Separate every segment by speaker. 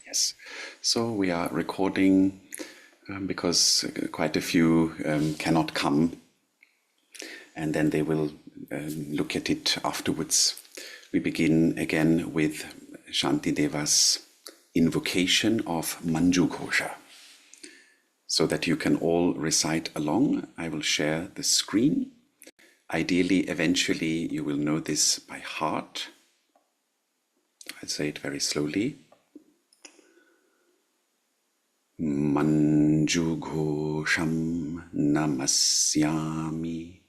Speaker 1: Yes. So we are recording because quite a few cannot come, and then they will look at it afterwards. We begin again with Shantideva's invocation of Manjughosha. So that you can all recite along, I will share the screen. Ideally, eventually, you will know this by heart. I'll say it very slowly. Manjughosham namasyami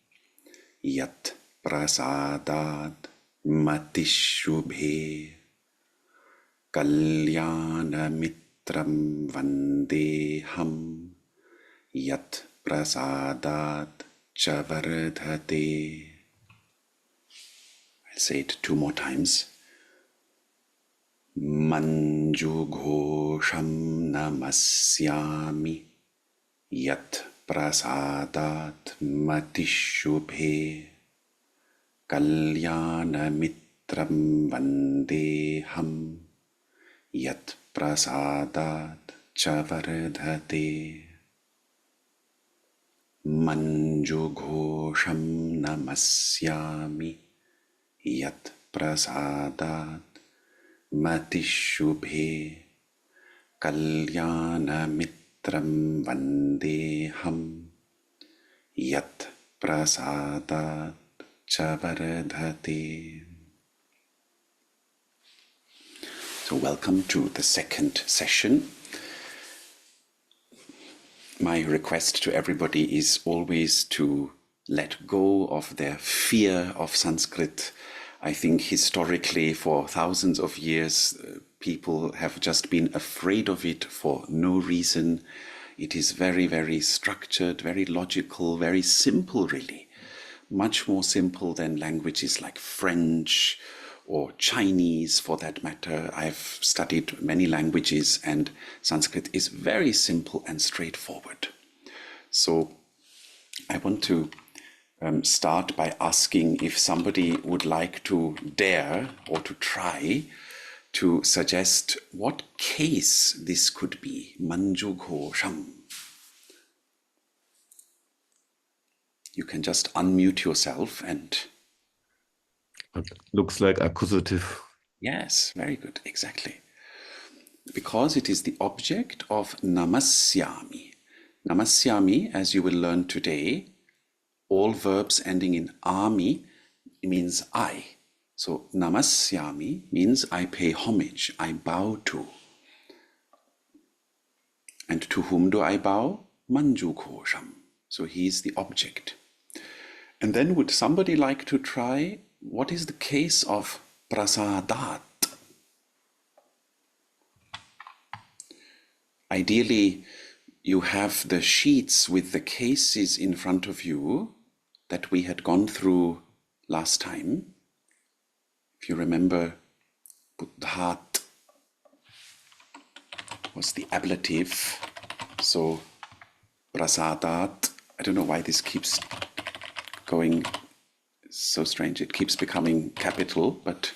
Speaker 1: yat prasadat matishubhe kalyana mitram vandeham yat prasadat chavardhate. I'll say it 2 more times. Manjughosham namasyami yat prasadat matishubhe kalyana mitram vandeham yat prasadat chavardhate. Manjughosham namasyami yat prasadat matishubhe kalyana mitram vandeham yat prasadat chavardhate. So welcome to the second session. My request to everybody is always to let go of their fear of Sanskrit. I think historically for thousands of years, people have just been afraid of it for no reason. It is very, very structured, very logical, very simple really. Much more simple than languages like French or Chinese for that matter. I've studied many languages and Sanskrit is very simple and straightforward. So I want to start by asking if somebody would like to dare or to try to suggest what case this could be. Manjughosham. You can just unmute yourself and...
Speaker 2: It looks like accusative.
Speaker 1: Yes, very good, exactly. Because it is the object of namasyami. Namasyami, as you will learn today, all verbs ending in ami means I. So namasyami means I pay homage, I bow to. And to whom do I bow? Manjughosham. So he is the object. And then would somebody like to try what is the case of prasadat? Ideally, you have the sheets with the cases in front of you that we had gone through last time. If you remember, buddhat was the ablative. So prasadat, I don't know why this keeps going so strange. It keeps becoming capital, but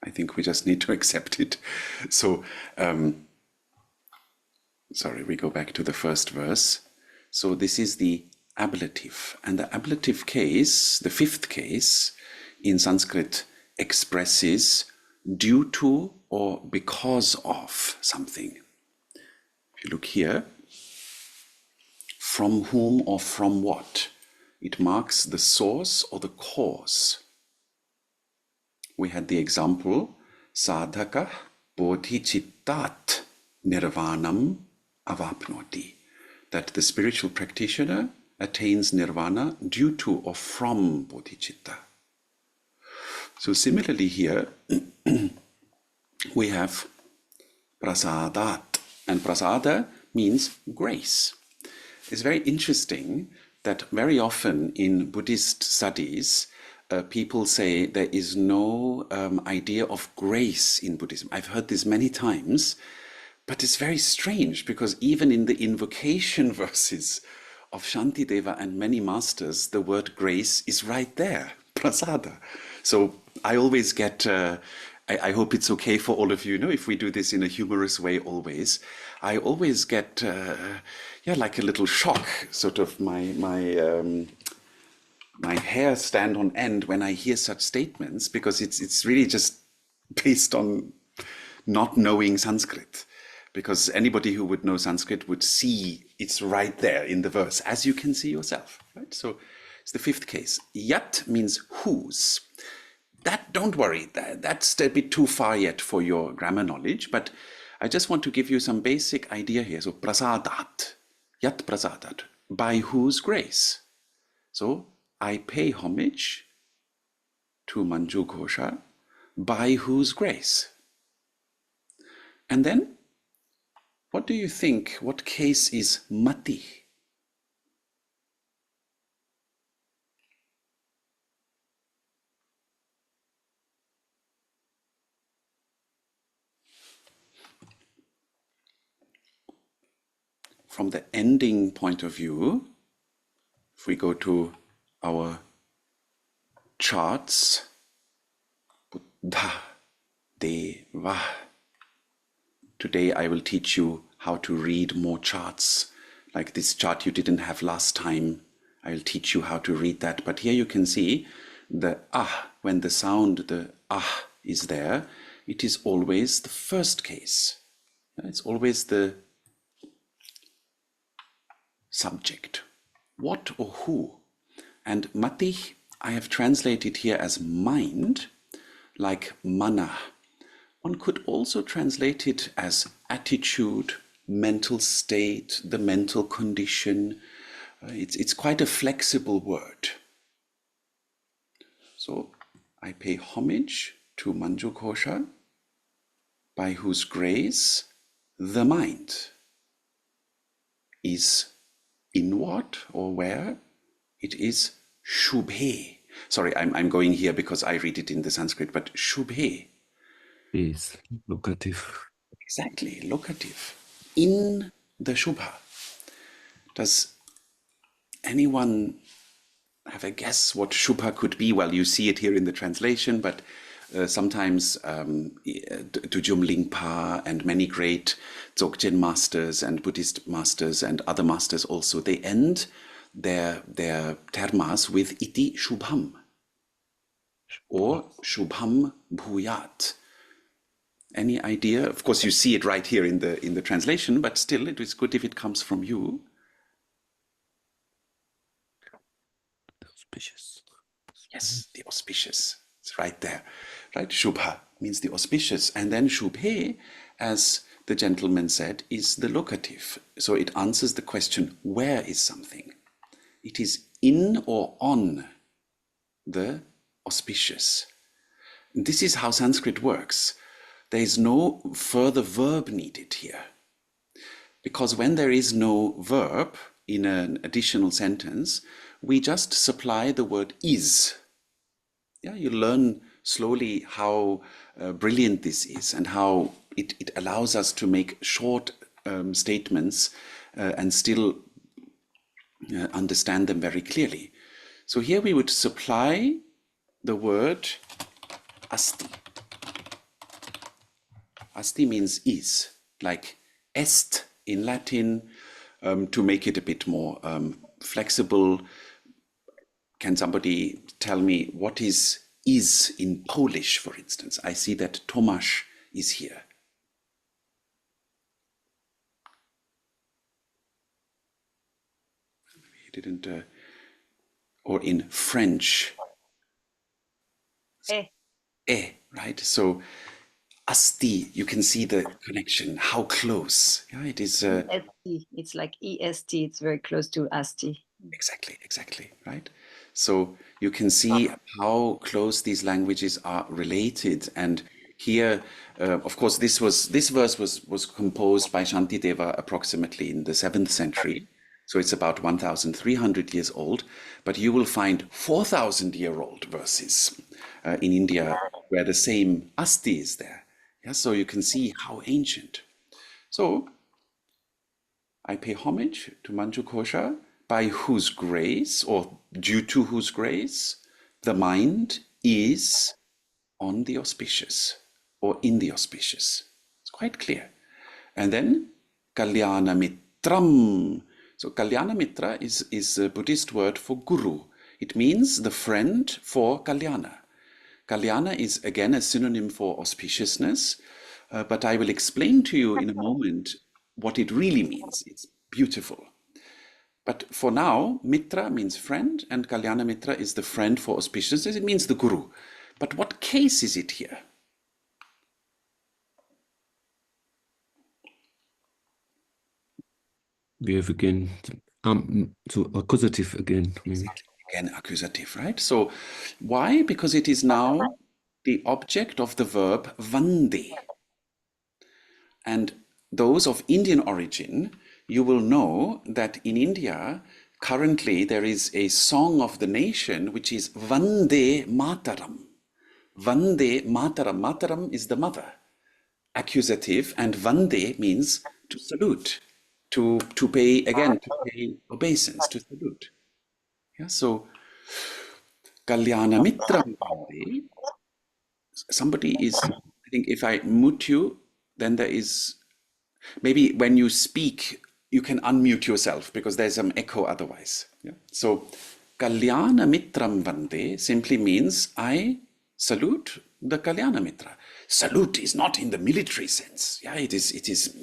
Speaker 1: I think we just need to accept it. So, sorry, we go back to the first verse. So this is the ablative. And the ablative case, the fifth case, in Sanskrit expresses due to or because of something. If you look here, from whom or from what? It marks the source or the cause. We had the example, sadhaka bodhicittat nirvanam avapnoti, that the spiritual practitioner attains nirvana due to or from bodhicitta. So similarly here, we have prasadat, and prasada means grace. It's very interesting that very often in Buddhist studies, people say there is no idea of grace in Buddhism. I've heard this many times, but it's very strange because even in the invocation verses of Shantideva and many masters, the word grace is right there, prasada. So I always get I hope it's okay for all of you, if we do this in a humorous way always. I always get, like a little shock, sort of my hair stand on end when I hear such statements, because it's really just based on not knowing Sanskrit. Because anybody who would know Sanskrit would see it's right there in the verse, as you can see yourself, right? So it's the fifth case. Yat means whose. That, don't worry, that's a bit too far yet for your grammar knowledge, but I just want to give you some basic idea here. So prasadat, yat prasadat, by whose grace. So I pay homage to Manju Ghosha, by whose grace. And then, what do you think? What case is mati? From the ending point of view, if we go to our charts, Buddha, Deva. Today I will teach you how to read more charts. Like this chart you didn't have last time. I'll teach you how to read that. But here you can see the ah, when the sound, the ah is there, it is always the first case. It's always the subject. What or who? And mati, I have translated here as mind, like mana. One could also translate it as attitude, mental state, the mental condition. It's quite a flexible word. So I pay homage to Manju Ghosha, by whose grace the mind is in what or where? It is shubhe. Sorry, I'm going here because I read it in the Sanskrit, but shubhe.
Speaker 2: Is locative.
Speaker 1: Exactly, locative. In the shubha. Does anyone have a guess what shubha could be? Well, you see it here in the translation, but sometimes Tujum Lingpa and many great Dzogchen masters and Buddhist masters and other masters also, they end their dharmas with iti shubham or shubham bhuyat. Any idea? Of course, you see it right here in the translation, but still, it is good if it comes from you.
Speaker 2: Auspicious.
Speaker 1: Yes, the auspicious. It's right there. Right? Shubha means the auspicious. And then shubhe, as the gentleman said, is the locative. So it answers the question, where is something? It is in or on the auspicious. And this is how Sanskrit works. There is no further verb needed here. Because when there is no verb in an additional sentence, we just supply the word is. Yeah, you learn slowly how brilliant this is and how it allows us to make short statements and still understand them very clearly. So here we would supply the word asti. Asti means is, like est in Latin, to make it a bit more flexible. Can somebody tell me what is in Polish, for instance? I see that Tomasz is here. He didn't, or in French. Right? So asti, you can see the connection, how close. Yeah, it is.
Speaker 3: EST. It's like EST. It's very close to ASTI.
Speaker 1: Exactly, right? So you can see how close these languages are related. And here, of course, this verse was composed by Shantideva approximately in the 7th century. So it's about 1,300 years old. But you will find 4,000-year-old verses in India where the same asti is there. Yeah, so you can see how ancient. So I pay homage to Manju Ghosha, by whose grace, or due to whose grace, the mind is on the auspicious. or in the auspicious. It's quite clear. And then Kalyana Mitram. So Kalyana Mitra is a Buddhist word for guru. It means the friend for Kalyana. Kalyana is again a synonym for auspiciousness, but I will explain to you in a moment what it really means. It's beautiful. But for now, Mitra means friend, and Kalyana Mitra is the friend for auspiciousness. It means the guru. But what case is it here?
Speaker 2: We have again, so accusative again, maybe.
Speaker 1: Exactly. Again, accusative, right? So why? Because it is now the object of the verb vande. And those of Indian origin, you will know that in India, currently there is a song of the nation which is Vande Mataram. Vande Mataram. Mataram is the mother. Accusative, and Vande means to salute, to pay, again, to pay obeisance, to salute. Yeah, so Kalyana Mitram Vande. Somebody is, I think if I mute you, then there is, maybe when you speak, you can unmute yourself because there's some echo otherwise. Yeah? So, Kalyana Mitram Vande simply means I salute the Kalyana Mitra. Salute is not in the military sense. Yeah, it is,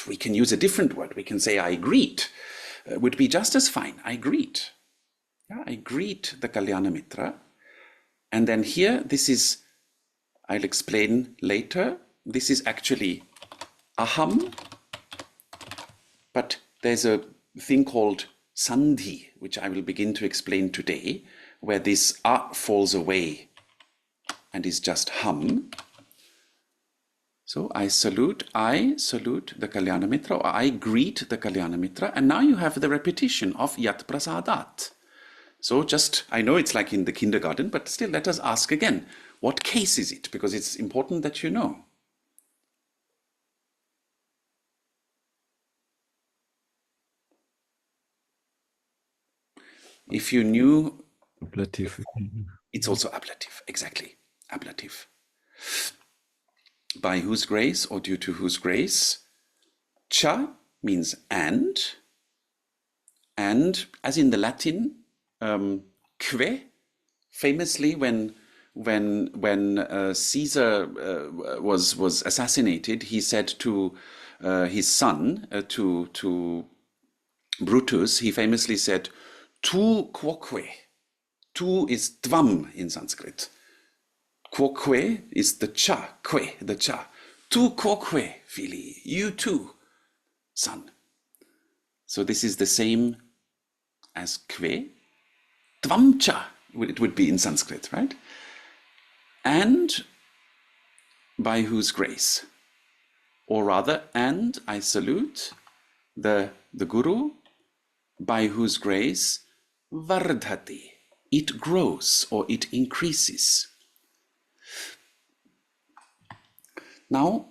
Speaker 1: we can use a different word. We can say I greet, would be just as fine. I greet. Yeah, I greet the Kalyana Mitra. And then here, this is, I'll explain later. This is actually aham, but there's a thing called sandhi, which I will begin to explain today, where this a falls away and is just hum. So I salute the Kalyana Mitra, or I greet the Kalyana Mitra, and now you have the repetition of Yat Prasadat. So just, I know it's like in the kindergarten, but still let us ask again, what case is it? Because it's important that you know. If you knew,
Speaker 2: Ablative.
Speaker 1: it's also ablative, exactly, ablative. By whose grace or due to whose grace? Cha means and as in the Latin, que, famously when Caesar was assassinated, he said to his son, to Brutus, he famously said, tu quoque. Tu is tvam in Sanskrit. Quoque is the cha, que, the cha. Tu quoque, fili, you too, son. So this is the same as que. Tvam cha, it would be in Sanskrit, right? And by whose grace? Or rather, and I salute the Guru, by whose grace vardhati, it grows or it increases. Now,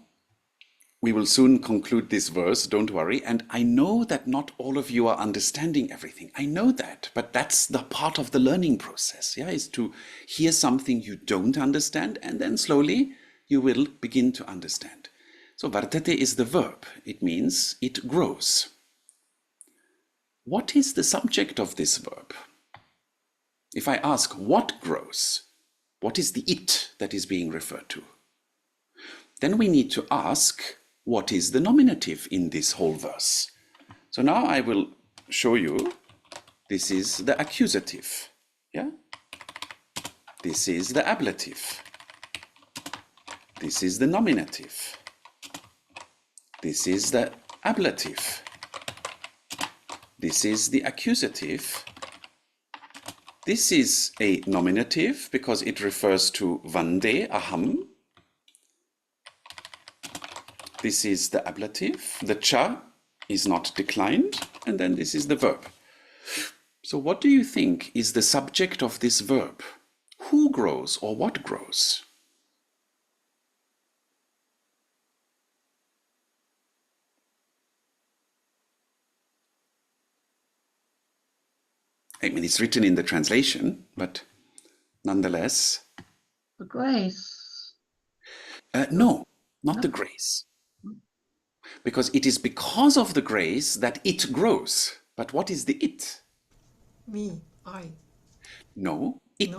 Speaker 1: we will soon conclude this verse, don't worry, and I know that not all of you are understanding everything. I know that, but that's the part of the learning process, yeah, is to hear something you don't understand, and then slowly you will begin to understand. So vardhate is the verb. It means it grows. What is the subject of this verb? If I ask what grows, what is the it that is being referred to? Then we need to ask, what is the nominative in this whole verse? So now I will show you, this is the accusative, yeah? This is the ablative. This is the nominative. This is the ablative. This is the accusative. This is a nominative because it refers to vande, aham. This is the ablative. The cha is not declined. And then this is the verb. So what do you think is the subject of this verb? Who grows or what grows? I mean, it's written in the translation, but nonetheless.
Speaker 4: The grace.
Speaker 1: No, not
Speaker 4: No.
Speaker 1: the grace. Because it is because of the grace that it grows. But what is the it?
Speaker 4: Me, I.
Speaker 1: No, it.
Speaker 4: No.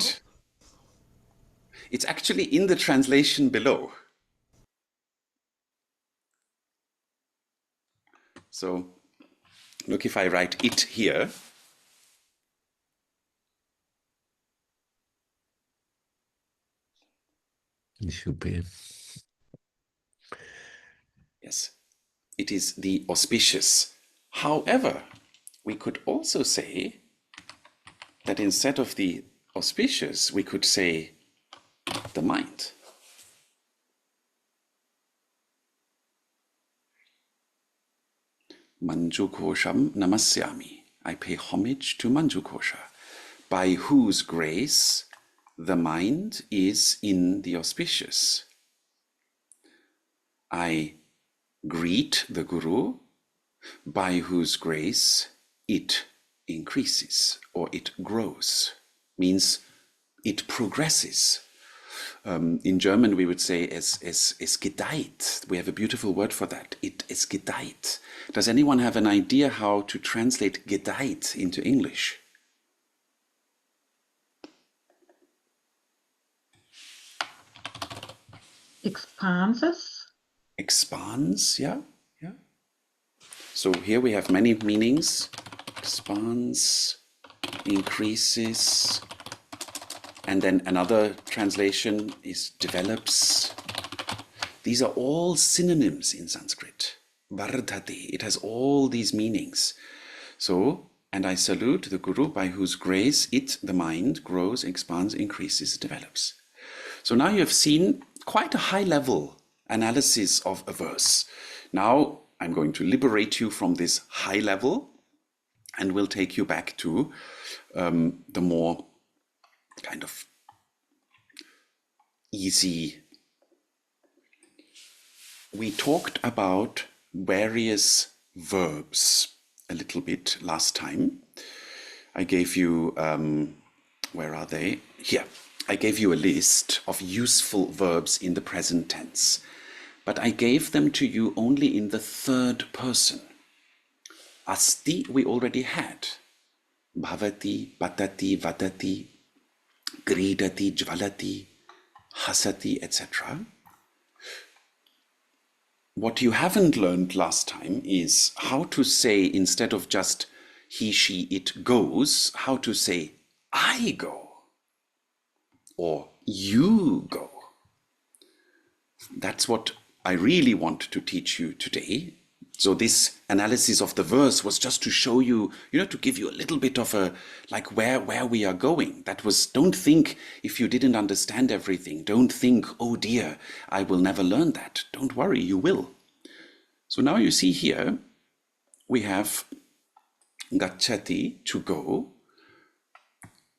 Speaker 1: It's actually in the translation below. So look, if I write it here,
Speaker 2: It should be.
Speaker 1: yes, it is the auspicious. However, we could also say that instead of the auspicious, we could say the mind. Manjukosham namasyami. I pay homage to Manjukosha, by whose grace the mind is in the auspicious. I greet the Guru, by whose grace it increases or it grows, means it progresses. In German, we would say es gedeiht. We have a beautiful word for that. Es gedeiht. Does anyone have an idea how to translate gedeiht into English?
Speaker 4: Expanses.
Speaker 1: Expands, yeah. So here we have many meanings. Expands, increases, and then another translation is develops. These are all synonyms in Sanskrit. Vardhati, it has all these meanings. So, and I salute the Guru by whose grace it, the mind, grows, expands, increases, develops. So now you have seen quite a high level analysis of a verse. Now I'm going to liberate you from this high level and will take you back to the more kind of easy. We talked about various verbs a little bit last time. I gave you, where are they? Here. I gave you a list of useful verbs in the present tense, but I gave them to you only in the third person. Asti we already had. Bhavati, patati, vadati, gridati, jvalati, hasati, etc. What you haven't learned last time is how to say, instead of just he, she, it goes, how to say I go or you go. That's what I really want to teach you today. So this analysis of the verse was just to show you, to give you a little bit of a, like where we are going. That was, don't think if you didn't understand everything, don't think, oh dear, I will never learn that. Don't worry, you will. So now you see here, we have gacchati, to go,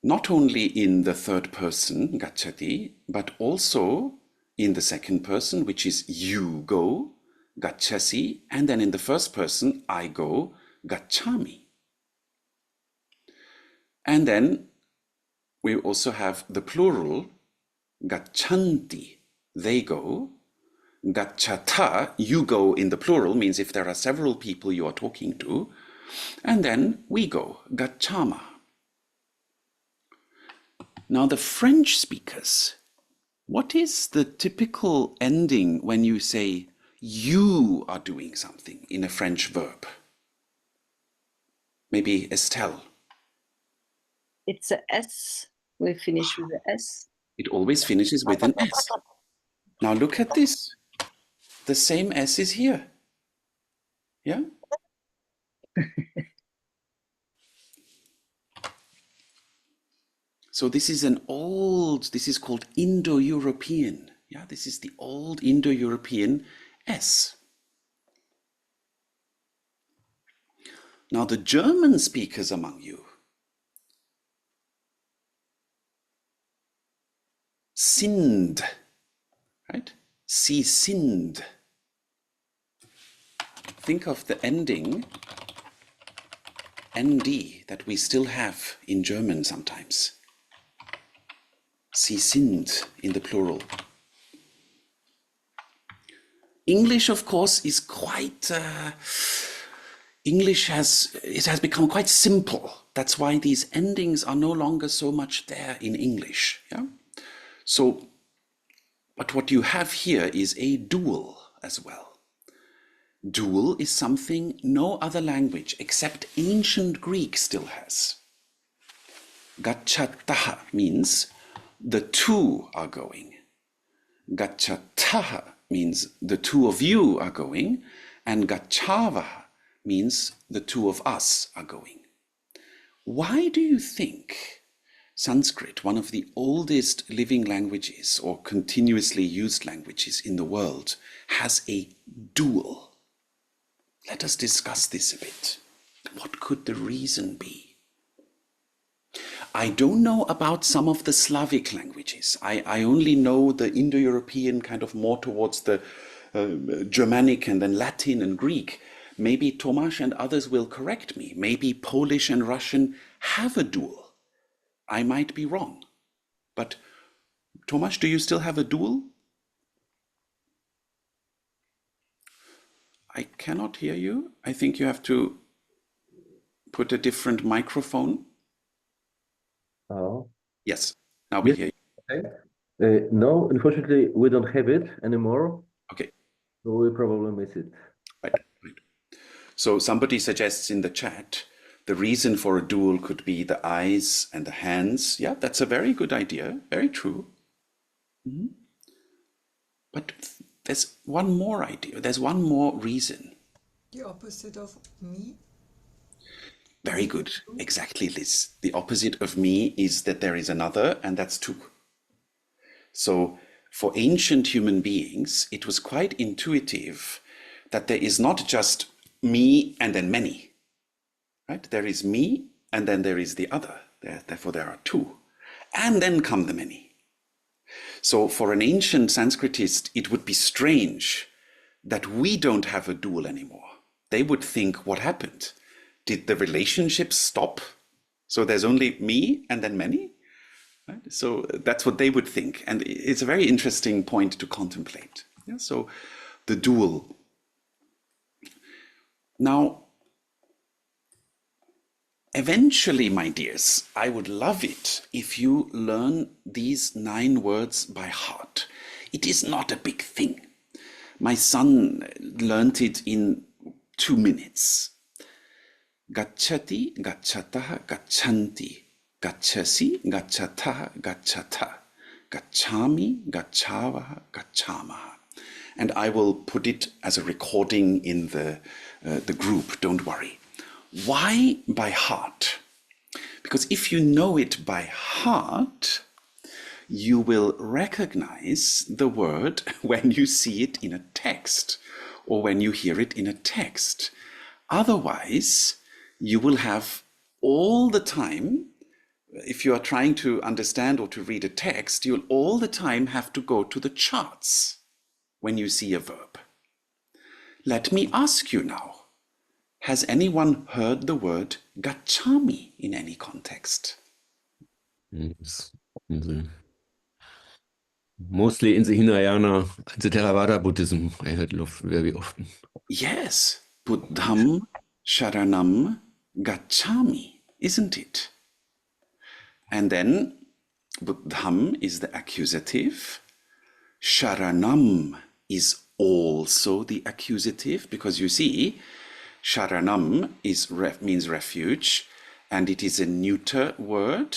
Speaker 1: not only in the third person, gacchati, but also in the second person, which is you go, gacchasi, and then in the first person, I go, gacchami. And then we also have the plural, gacchanti, they go, gacchata, you go in the plural, means if there are several people you are talking to, and then we go, gacchama. Now the French speakers, what is the typical ending when you say you are doing something in a French verb? Maybe Estelle.
Speaker 3: It's a S. We finish with the S.
Speaker 1: It always finishes with an S. Now look at this. The same S is here. Yeah? So this is called Indo-European. Yeah, this is the old Indo-European S. Now the German speakers among you, sind, right? Sie sind. Think of the ending ND that we still have in German sometimes. Sie sind in the plural. English, of course, is quite... English has become quite simple. That's why these endings are no longer so much there in English. Yeah. So, but what you have here is a dual as well. Dual is something no other language except ancient Greek still has. Gacchataha means the two are going. Gacchataha means the two of you are going, and gacchavaha means the two of us are going. Why do you think Sanskrit, one of the oldest living languages or continuously used languages in the world, has a dual? Let us discuss this a bit. What could the reason be? I don't know about some of the Slavic languages. I only know the Indo-European, kind of more towards the Germanic and then Latin and Greek. Maybe Tomasz and others will correct me. Maybe Polish and Russian have a dual. I might be wrong. But Tomasz, do you still have a dual? I cannot hear you. I think you have to put a different microphone.
Speaker 5: Oh,
Speaker 1: Yes, now we
Speaker 5: yes.
Speaker 1: hear you.
Speaker 5: Okay. No, unfortunately, we don't have it anymore,
Speaker 1: Okay,
Speaker 5: so we probably miss it.
Speaker 1: right. So somebody suggests in the chat, the reason for a dual could be the eyes and the hands. Yeah, that's a very good idea. Very true. But there's one more idea. There's one more reason.
Speaker 4: The opposite of me.
Speaker 1: Very good. Exactly, Liz. The opposite of me is that there is another, and that's two. So for ancient human beings, it was quite intuitive that there is not just me and then many. Right? There is me, and then there is the other. Therefore, there are two. And then come the many. So for an ancient Sanskritist, it would be strange that we don't have a dual anymore. They would think, what happened? Did the relationship stop? So there's only me and then many? Right? So that's what they would think. And it's a very interesting point to contemplate. Yeah? So the dual. Now, eventually, my dears, I would love it if you learn these 9 words by heart. It is not a big thing. My son learned it in 2 minutes. Gacchati, gacchataha, gacchanti. Gacchasi, gacchataha, gacchata. Gacchami, gacchavaha, gacchamaha. And I will put it as a recording in the group, don't worry. Why by heart? Because if you know it by heart, you will recognize the word when you see it in a text or when you hear it in a text. Otherwise, you will have all the time, if you are trying to understand or to read a text, you'll all the time have to go to the charts when you see a verb. Let me ask you now. Has anyone heard the word gacchami in any context?
Speaker 2: Yes. Mostly in the Hinayana, the Theravada Buddhism, I heard very often.
Speaker 1: Yes, Buddham Sharanam Gacchami, isn't it? And then Buddham is the accusative. Sharanam is also the accusative, because you see, Sharanam means refuge, and it is a neuter word.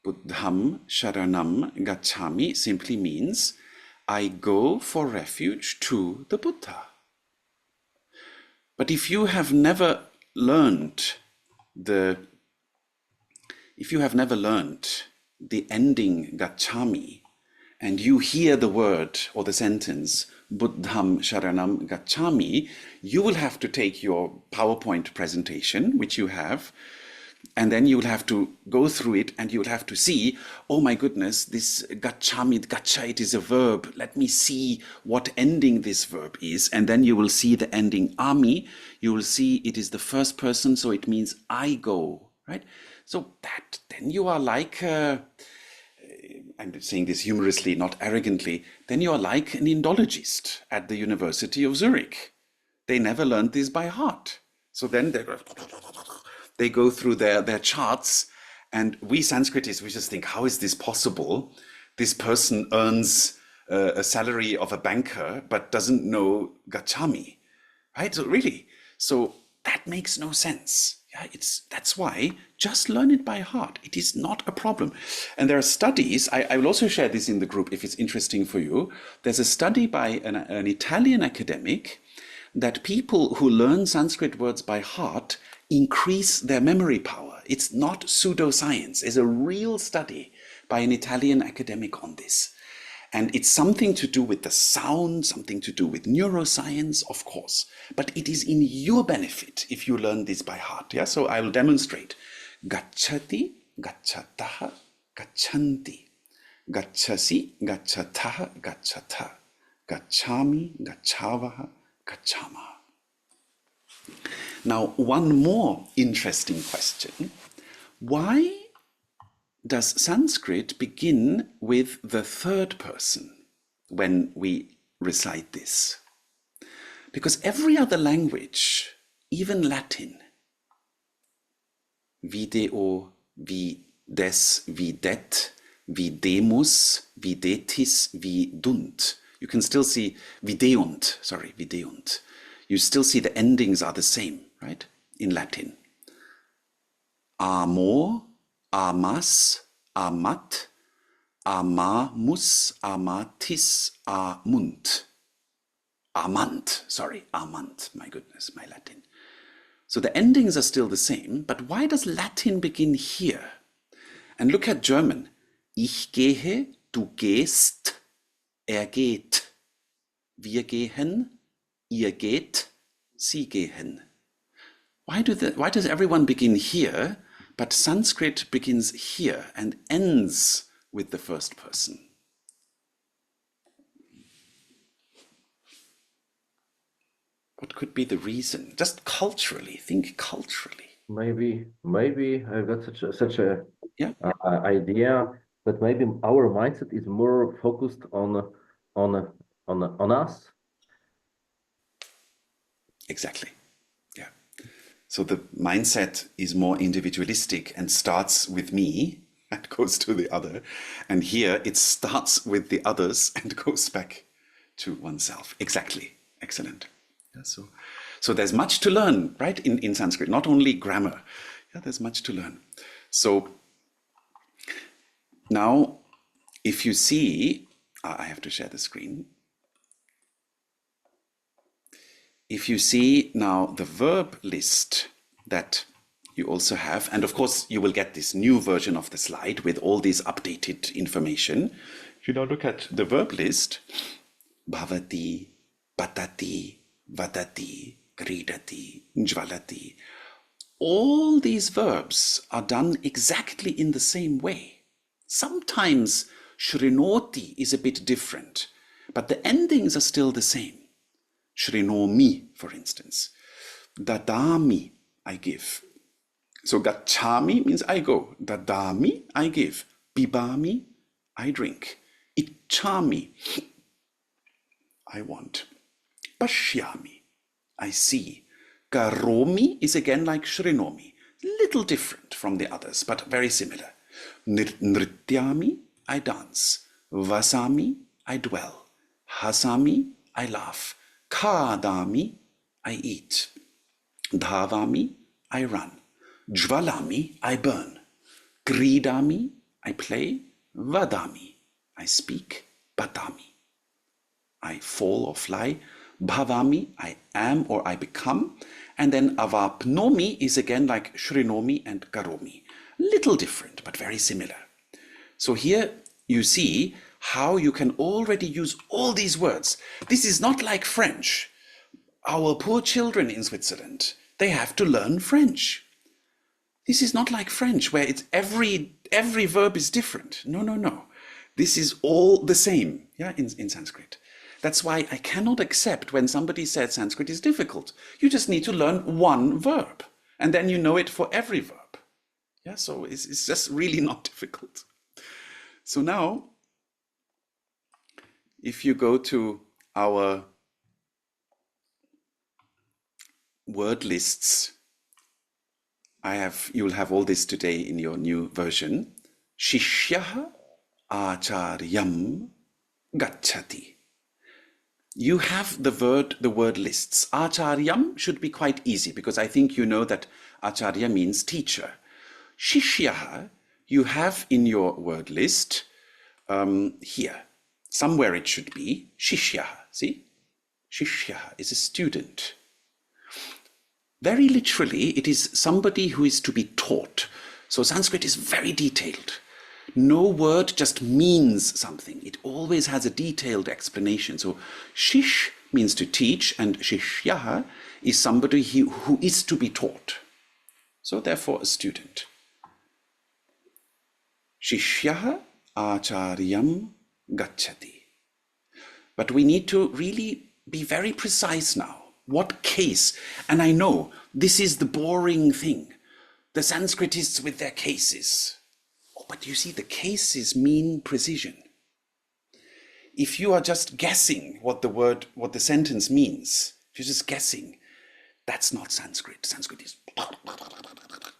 Speaker 1: Buddham Sharanam Gacchami simply means I go for refuge to the Buddha. But if you have never learned the ending Gacchami, and you hear the word or the sentence Buddham Sharanam Gacchami, you will have to take your PowerPoint presentation, which you have, and then you will have to go through it and you will have to see, oh my goodness, this gacchami, gaccha, it is a verb. Let me see what ending this verb is. And then you will see the ending ami. You will see it is the first person, so it means I go, right? So that, then you are like I'm saying this humorously, not arrogantly, then you're like an Indologist at the University of Zurich. They never learned this by heart. So then they go through their charts, and we Sanskritists, we just think, how is this possible? This person earns a salary of a banker, but doesn't know Gachami, right? So really, so that makes no sense. Yeah, that's why just learn it by heart. It is not a problem. And there are studies, I will also share this in the group if it's interesting for you. There's a study by an Italian academic that people who learn Sanskrit words by heart increase their memory power. It's not pseudoscience. It's a real study by an Italian academic on this. And it's something to do with the sound, something to do with neuroscience, of course. But it is in your benefit if you learn this by heart. Yeah, so I will demonstrate. Gacchati, gacchataha, gachanti. Gacchasi, gacchataha, gacchata. Gacchami, gacchavaha, gacchama. Now, one more interesting question. Why does Sanskrit begin with the third person when we recite this? Because every other language, even Latin, video, vides, videt, videmus, videtis, vidunt. You can still see videunt, videunt. You still see the endings are the same, right? In Latin. Amor, amas, amat, amamus, amatis, amunt. Amant, my goodness, my Latin. So the endings are still the same, but why does Latin begin here? And look at German. Ich gehe, du gehst, geht. Wir gehen, ihr geht, sie gehen. Why does everyone begin here, but Sanskrit begins here and ends with the first person? What could be the reason? Just culturally, think culturally.
Speaker 5: Maybe I've got such a
Speaker 1: Yeah.
Speaker 5: idea, but maybe our mindset is more focused on us.
Speaker 1: Exactly. Yeah. So the mindset is more individualistic and starts with me and goes to the other. And here it starts with the others and goes back to oneself. Exactly. Excellent. Yeah, so there's much to learn, right, in Sanskrit, not only grammar. Yeah, there's much to learn. So now, if you see, I have to share the screen. If you see now the verb list that you also have, and of course you will get this new version of the slide with all this updated information. If you now look at the verb list, bhavati, patati, vadati, kridati, jvalati, all these verbs are done exactly in the same way. Sometimes shrinoti is a bit different, but the endings are still the same. Shrinomi, for instance. Dadami, I give. So gacchami means I go. Dadami, I give. Pibami, I drink. Ichchami, I want. Pashyami, I see. Karomi is again like Shrinomi. Little different from the others, but very similar. Nrityami, I dance. Vasami, I dwell. Hasami, I laugh. Khadami, I eat. Dhavami, I run. Jvalami, I burn. Kridami, I play. Vadami, I speak. Patami, I fall or fly. Bhavami, I am or I become. And then avapnomi is again like Shrinomi and Karomi. Little different, but very similar. So here you see how you can already use all these words. This is not like French. Our poor children in Switzerland, they have to learn French. This is not like French, where it's every verb is different. No. This is all the same, yeah, in Sanskrit. That's why I cannot accept when somebody said Sanskrit is difficult. You just need to learn one verb, and then you know it for every verb. Yeah, so it's just really not difficult. So now, if you go to our word lists, you'll have all this today in your new version. Shishyaha acharyam gacchati. You have the word lists. Acharyam should be quite easy because I think you know that acharya means teacher. Shishyaha, you have in your word list here. Somewhere it should be Shishyaha. See? Shishyaha is a student. Very literally, it is somebody who is to be taught. So Sanskrit is very detailed. No word just means something. It always has a detailed explanation. So shish means to teach, and shishyaha is somebody who is to be taught. So therefore a student. Shishyaha acharyam gacchati. But we need to really be very precise now. What case? And I know this is the boring thing. The Sanskritists with their cases. Oh, but you see, the cases mean precision. If you are just guessing what the sentence means, if you're just guessing, that's not Sanskrit. Sanskrit is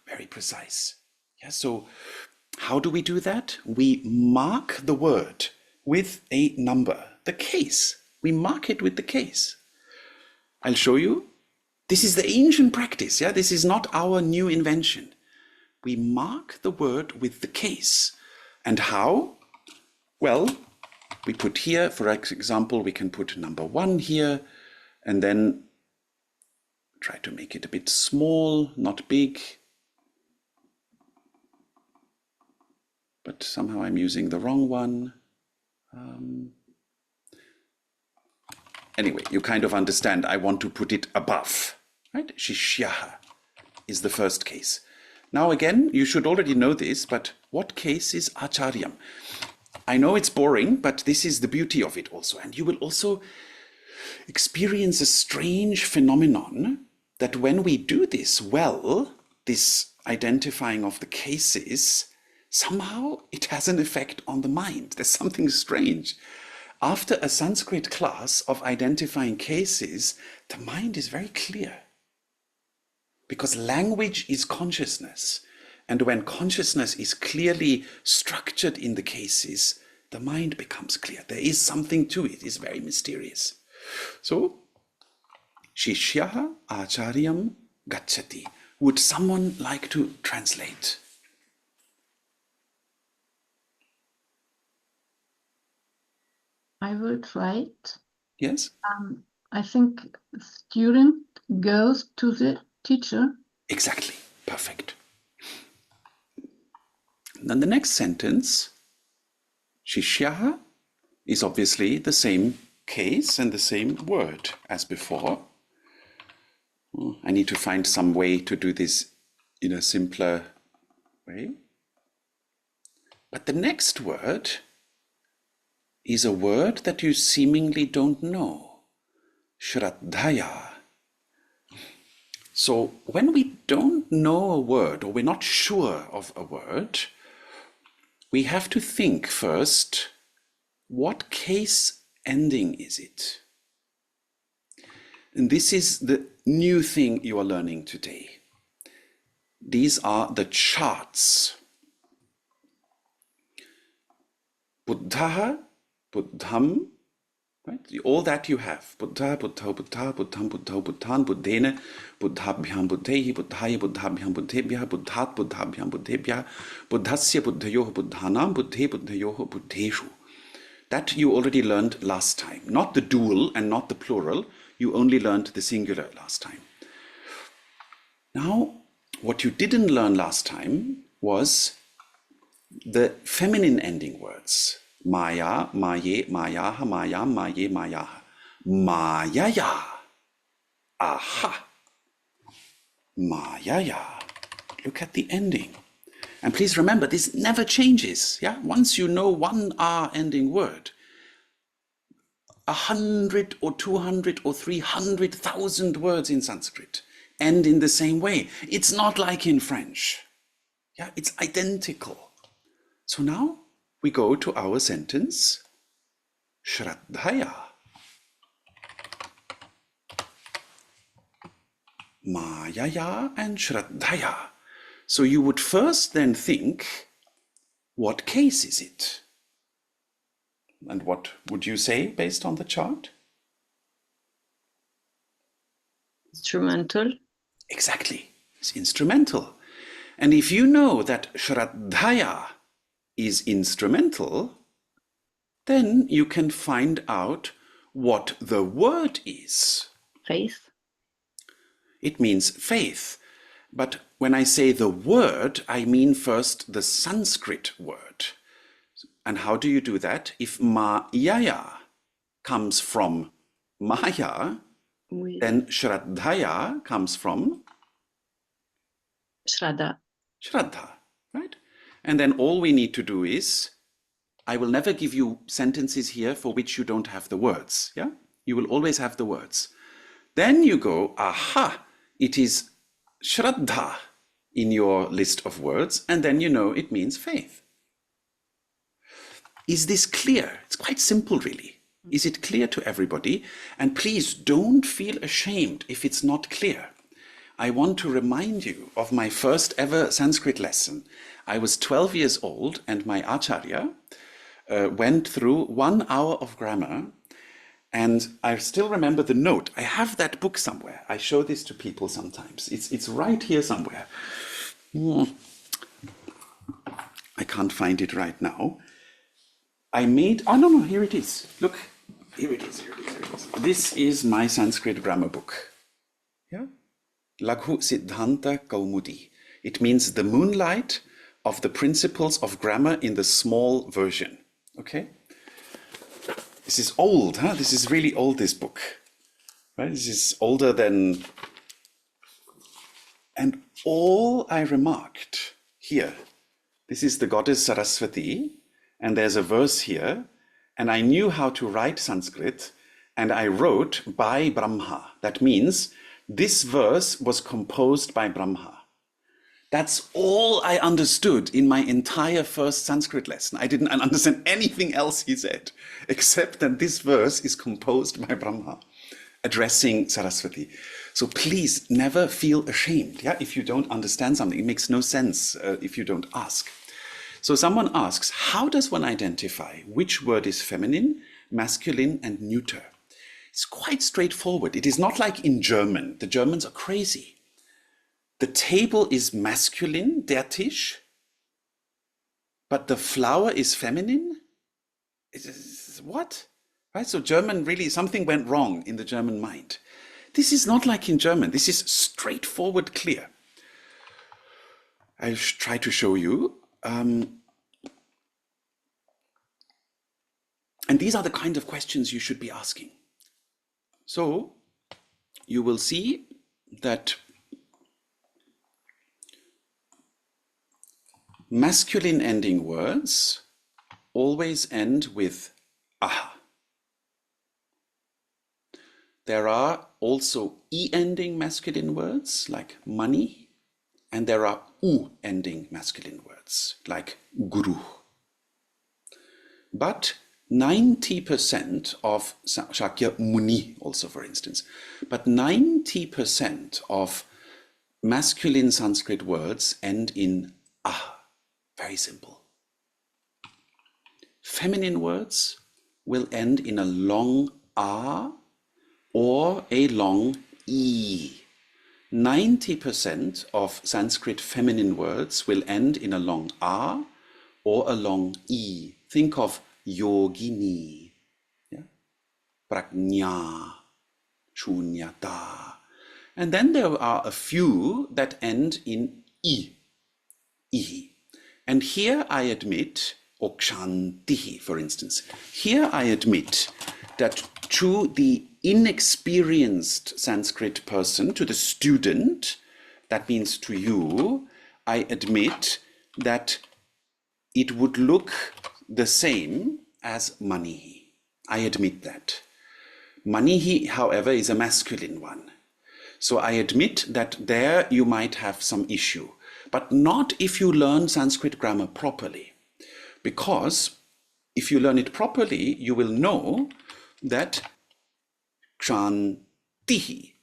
Speaker 1: very precise. Yeah, so how do we do that? We mark the word with a number, the case. We mark it with the case. I'll show you. This is the ancient practice. Yeah, this is not our new invention. We mark the word with the case. And how? Well, we put here, for example, we can put number 1 here, and then try to make it a bit small, not big. But somehow I'm using the wrong one. Anyway, you kind of understand, I want to put it above, right? Shishyaha is the first case. Now again, you should already know this, but what case is acharyam? I know it's boring, but this is the beauty of it also. And you will also experience a strange phenomenon that when we do this well, this identifying of the cases, somehow it has an effect on the mind. There's something strange. After a Sanskrit class of identifying cases, the mind is very clear. Because language is consciousness. And when consciousness is clearly structured in the cases, the mind becomes clear. There is something to it. It's very mysterious. So, Shishyaha acharyam gacchati. Would someone like to translate?
Speaker 6: I will try it.
Speaker 1: Yes?
Speaker 6: I think student goes to the teacher.
Speaker 1: Exactly. Perfect. Then the next sentence, Shishyaha, is obviously the same case and the same word as before. I need to find some way to do this in a simpler way. But the next word is a word that you seemingly don't know. Shraddhaya. So when we don't know a word or we're not sure of a word, we have to think first, what case ending is it? And this is the new thing you are learning today. These are the charts. Buddha, Buddham, right? All that you have. Buddha, Buddha, Buddha, Buddham, Buddha, Buddhan, Buddhena, Buddhabhyam, Buddhehi, Buddhaya, Buddhabhyam, Buddhebhya, Buddhat, Buddhabhyam, Buddhebhya, Buddhasya, Buddhayoh, Buddhanam, Buddhe, Buddhayoh, Buddheshu. That you already learned last time. Not the dual and not the plural. You only learned the singular last time. Now, what you didn't learn last time was the feminine ending words. Maya, maye, mayaha, mayam, maye, mayaha. Mayaya. Aha. Mayaya. Look at the ending. And please remember, this never changes. Yeah? Once you know one R ending word, 100 or 200 or 300,000 words in Sanskrit end in the same way. It's not like in French. Yeah, it's identical. So now we go to our sentence, Shraddhaya. Mayaya and Shraddhaya. So you would first then think, what case is it? And what would you say based on the chart?
Speaker 3: Instrumental.
Speaker 1: Exactly, it's instrumental. And if you know that Shraddhaya is instrumental, then you can find out what the word is.
Speaker 3: Faith.
Speaker 1: It means faith. But when I say the word, I mean first the Sanskrit word. And how do you do that? If Mayaya comes from Maya, then Shraddhaya comes from
Speaker 3: Shraddha.
Speaker 1: Shraddha, right? And then all we need to do is, I will never give you sentences here for which you don't have the words, yeah? You will always have the words. Then you go, aha, it is Shraddha in your list of words, and then you know it means faith. Is this clear? It's quite simple, really. Is it clear to everybody? And please don't feel ashamed if it's not clear. I want to remind you of my first ever Sanskrit lesson. I was 12 years old, and my acharya went through 1 hour of grammar, and I still remember the note. I have that book somewhere. I show this to people sometimes. It's right here somewhere. I can't find it right now. I made, oh no, here it is. Look, here it is. This is my Sanskrit grammar book. Yeah? Laghu Siddhanta Kaumudi. It means the moonlight of the principles of grammar in the small version. Okay? This is old, huh? This is really old, this book. Right? This is older than... And all I remarked here, this is the goddess Saraswati, and there's a verse here, and I knew how to write Sanskrit, and I wrote by Brahma. That means this verse was composed by Brahma. That's all I understood in my entire first Sanskrit lesson. I didn't understand anything else he said, except that this verse is composed by Brahma, addressing Saraswati. So please never feel ashamed, yeah, if you don't understand something. It makes no sense if you don't ask. So someone asks, how does one identify which word is feminine, masculine, and neuter? It's quite straightforward. It is not like in German. The Germans are crazy. The table is masculine, der Tisch, but the flower is feminine? What? Right? So German really, something went wrong in the German mind. This is not like in German. This is straightforward, clear. I'll try to show you. And these are the kind of questions you should be asking. So you will see that masculine ending words always end with aha. There are also e ending masculine words like money, and there are u ending masculine words like guru. But 90% of Shakya Muni also, for instance, but 90% of masculine Sanskrit words end in ah. Very simple. Feminine words will end in a long ah or a long e. 90% of Sanskrit feminine words will end in a long ah or a long e. Think of yogini, yeah? Prajna, shunyata. And then there are a few that end in i, ihi. And here I admit, okshantihi, for instance, here I admit that to the inexperienced Sanskrit person, to the student, that means to you, I admit that it would look the same as manihi. I admit that. Manihi, however, is a masculine one. So I admit that there you might have some issue, but not if you learn Sanskrit grammar properly. Because if you learn it properly, you will know that Kshantihi,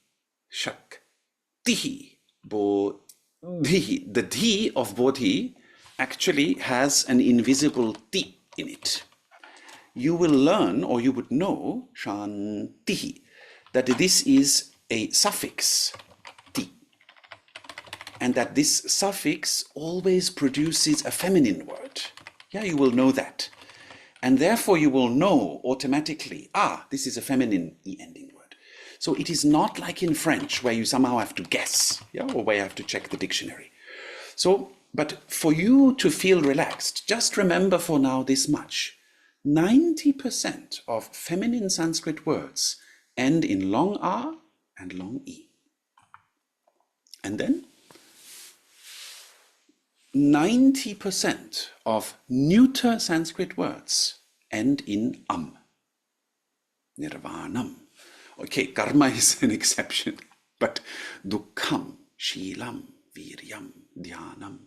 Speaker 1: Shaktihi, Bodhihi, the Dhi of Bodhi actually has an invisible Ti in it. You will learn, or you would know, Shantihi, that this is a suffix, Ti, and that this suffix always produces a feminine word. Yeah, you will know that. And therefore you will know automatically, this is a feminine E ending word. So it is not like in French where you somehow have to guess, or where you have to check the dictionary. So, but for you to feel relaxed, just remember for now this much. 90% of feminine Sanskrit words end in long R and long E. And then 90% of neuter Sanskrit words end in Nirvanam. Okay, karma is an exception, but dukkham, shilam, viryam, dhyanam,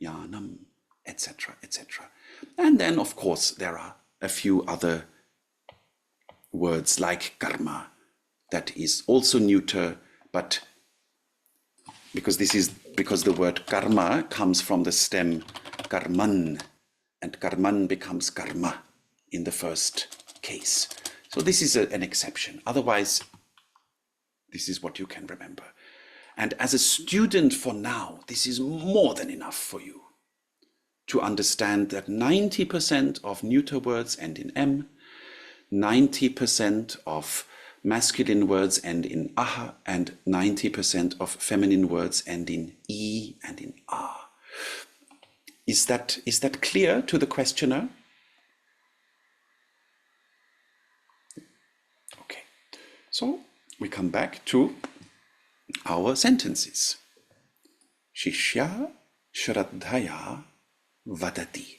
Speaker 1: yanam, etc., etc. And then, of course, there are a few other words like karma that is also neuter, but because the word karma comes from the stem karman, and karman becomes karma in the first case. So this is an exception. Otherwise, this is what you can remember. And as a student for now, this is more than enough for you to understand that 90% of neuter words end in M, 90% of masculine words end in aha, and 90% of feminine words end in E and in A. Is that clear to the questioner? Okay, so we come back to our sentences. Shishya Shraddhaya Vadati.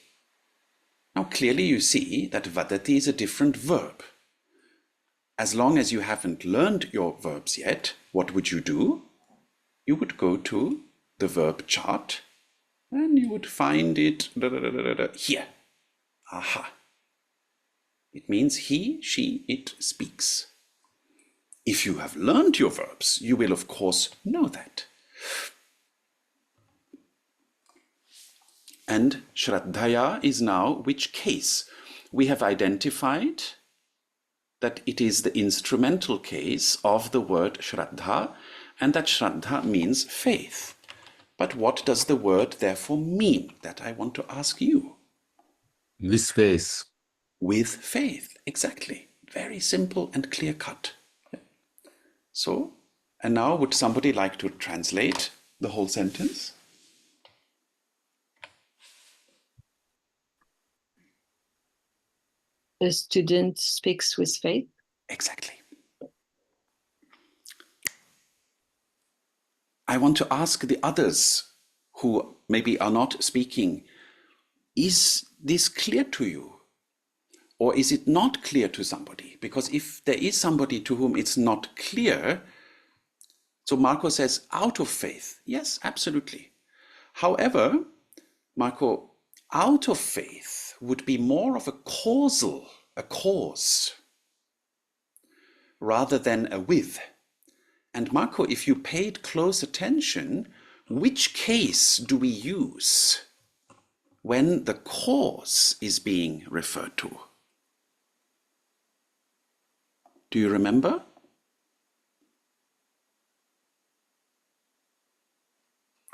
Speaker 1: Now clearly you see that Vadati is a different verb. As long as you haven't learned your verbs yet, what would you do? You would go to the verb chart and you would find it here. Aha. It means he, she, it speaks. If you have learned your verbs, you will of course know that. And Shraddhaya is now which case? We have identified that it is the instrumental case of the word Shraddha, and that Shraddha means faith. But what does the word therefore mean? That I want to ask you.
Speaker 2: With faith.
Speaker 1: With faith, exactly. Very simple and clear cut. So, and now would somebody like to translate the whole sentence?
Speaker 3: A student speaks with faith.
Speaker 1: Exactly. I want to ask the others who maybe are not speaking, is this clear to you? Or is it not clear to somebody? Because if there is somebody to whom it's not clear, so Marco says out of faith. Yes, absolutely. However, Marco, out of faith would be more of a cause, rather than a with. And Marco, if you paid close attention, which case do we use when the cause is being referred to? Do you remember?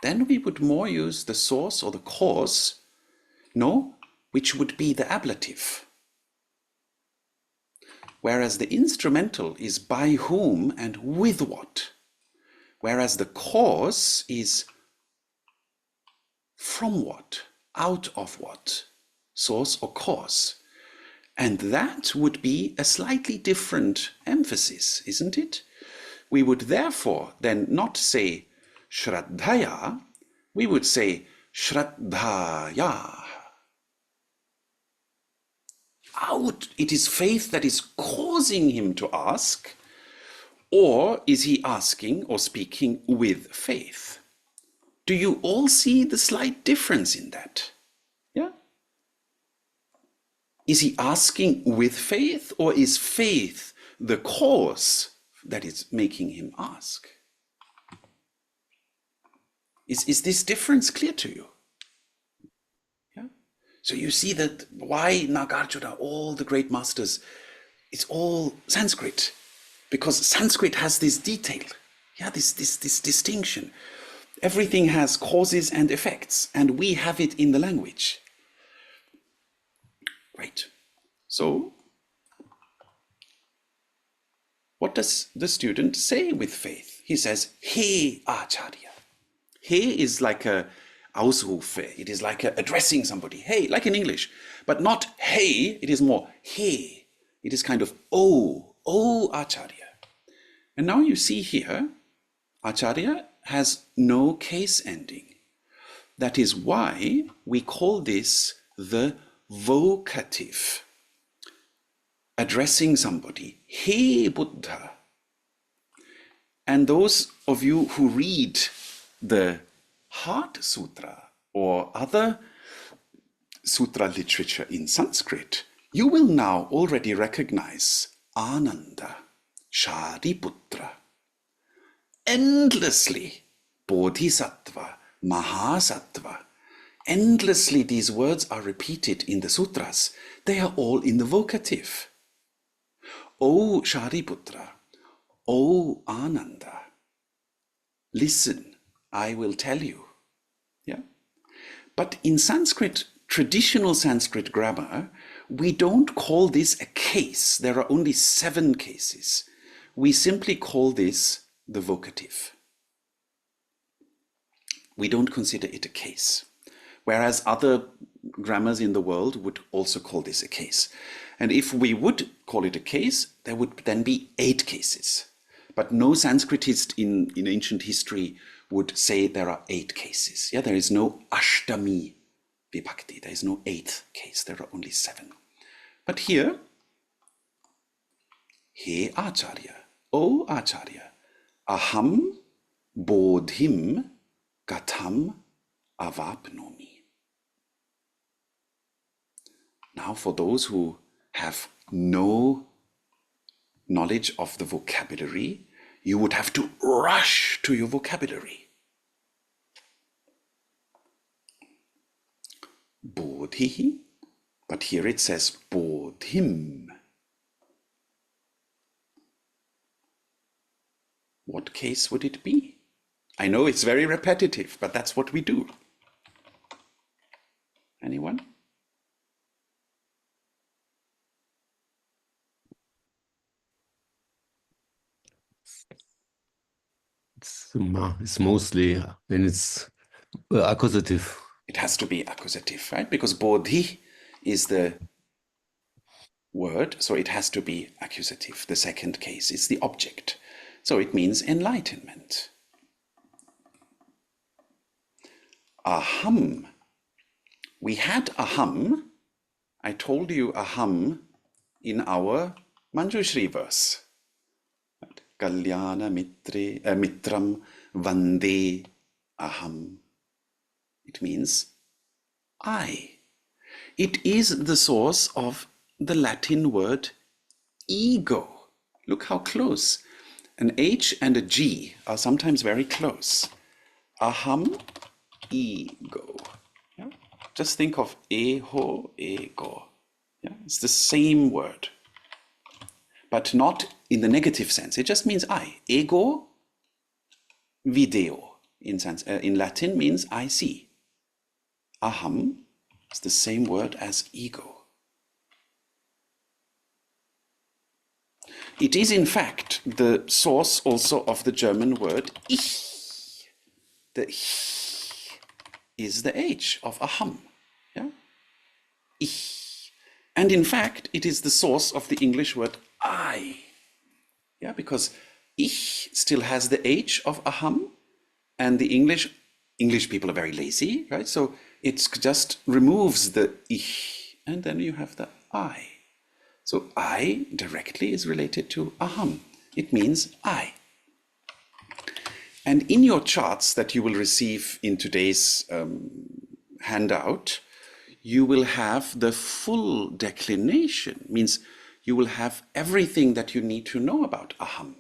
Speaker 1: Then we would more use the source or the cause, which would be the ablative. Whereas the instrumental is by whom and with what. Whereas the cause is from what, out of what, source or cause. And that would be a slightly different emphasis, isn't it? We would therefore then not say Shraddhaya, we would say Shraddhaya. It is faith that is causing him to ask, or is he asking or speaking with faith? Do you all see the slight difference in that? Yeah? Is he asking with faith, or is faith the cause that is making him ask? Is this difference clear to you? Yeah. So you see that why Nagarjuna, all the great masters, it's all Sanskrit, because Sanskrit has this detail, yeah, this distinction. Everything has causes and effects, and we have it in the language. Great. So, what does the student say with faith? He says, He Acharya. He is like a Ausrufe. It is like addressing somebody. Hey, like in English. But not hey, it is more he. It is kind of oh Acharya. And now you see here, Acharya has no case ending. That is why we call this the vocative. Addressing somebody, He Buddha. And those of you who read the Heart Sutra or other sutra literature in Sanskrit, you will now already recognize Ananda, Shariputra. Endlessly, Bodhisattva, Mahasattva. Endlessly these words are repeated in the sutras. They are all in the vocative. O Shariputra, O Ananda, listen, I will tell you. Yeah? But in Sanskrit, traditional Sanskrit grammar, we don't call this a case. There are only 7 cases. We simply call this the vocative. We don't consider it a case. Whereas other grammars in the world would also call this a case. And if we would call it a case, there would then be 8 cases. But no Sanskritist in ancient history would say there are 8 cases. Yeah, there is no Ashtami Vibhakti. There is no 8th case. There are only 7. But here, He Acharya, O Acharya, Aham Bodhim Gatam Avapnomi. Now for those who have no knowledge of the vocabulary, you would have to rush to your vocabulary. Bodhi, but here it says Bodhim. What case would it be? I know it's very repetitive, but that's what we do. Anyone?
Speaker 2: It's mostly when it's accusative.
Speaker 1: It has to be accusative, right? Because bodhi is the word, so it has to be accusative. The second case is the object. So it means enlightenment. Aham. We had aham. I told you aham in our Manjushri verse. Kalyana mitram vande aham. It means I. It is the source of the Latin word ego. Look how close. An H and a G are sometimes very close. Aham, ego. Yeah? Just think of eho, ego. Yeah? It's the same word, but not in the negative sense. It just means I. Ego, video in Latin means I see. Aham is the same word as ego. It is in fact the source also of the German word ich. The ich is the H of aham. Yeah? Ich. And in fact, it is the source of the English word I. Yeah, because ich still has the H of aham, and the English people are very lazy, right? So it just removes the ich, and then you have the I. So I directly is related to aham. It means I. And in your charts that you will receive in today's handout, you will have the full declination, means you will have everything that you need to know about aham.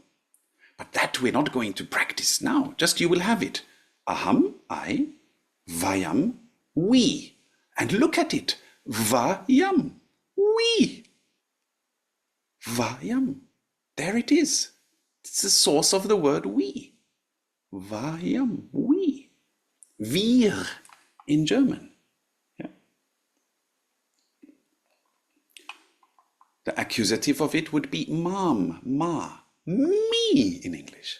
Speaker 1: But that we're not going to practice now, just you will have it. Aham, I, vayam, we. And look at it, vayam, we. Vayam, there it is. It's the source of the word we. Vayam, we. Wir in German. Yeah. The accusative of it would be mam, ma, me in English.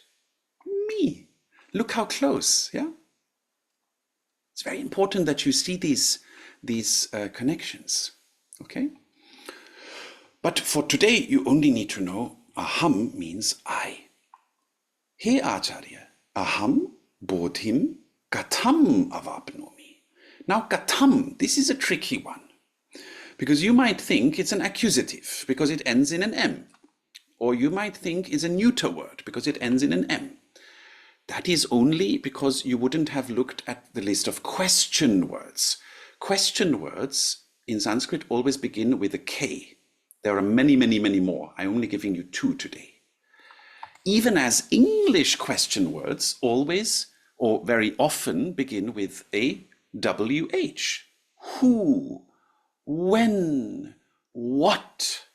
Speaker 1: Me. Look how close, yeah? It's very important that you see these connections, okay? But for today, you only need to know aham means I. He Acharya, aham bodhim gatam avapnomi. Now gatam, this is a tricky one, because you might think it's an accusative because it ends in an M, or you might think it's a neuter word because it ends in an M. That is only because you wouldn't have looked at the list of question words. Question words in Sanskrit always begin with a K. There are many, many, many more. I'm only giving you 2 today. Even as English question words always or very often begin with a WH. Who, when, what,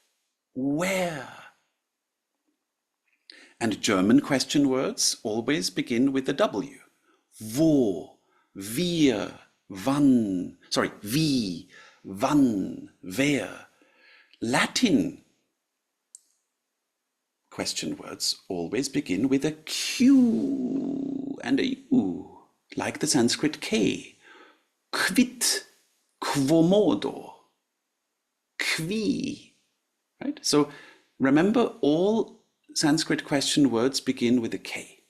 Speaker 1: where. And German question words always begin with a W. Wo, wir, wann, wie, wann, wer. Latin question words always begin with a Q and a U, like the Sanskrit K. Quid, quomodo, qui. Right? So remember, all Sanskrit question words begin with a K.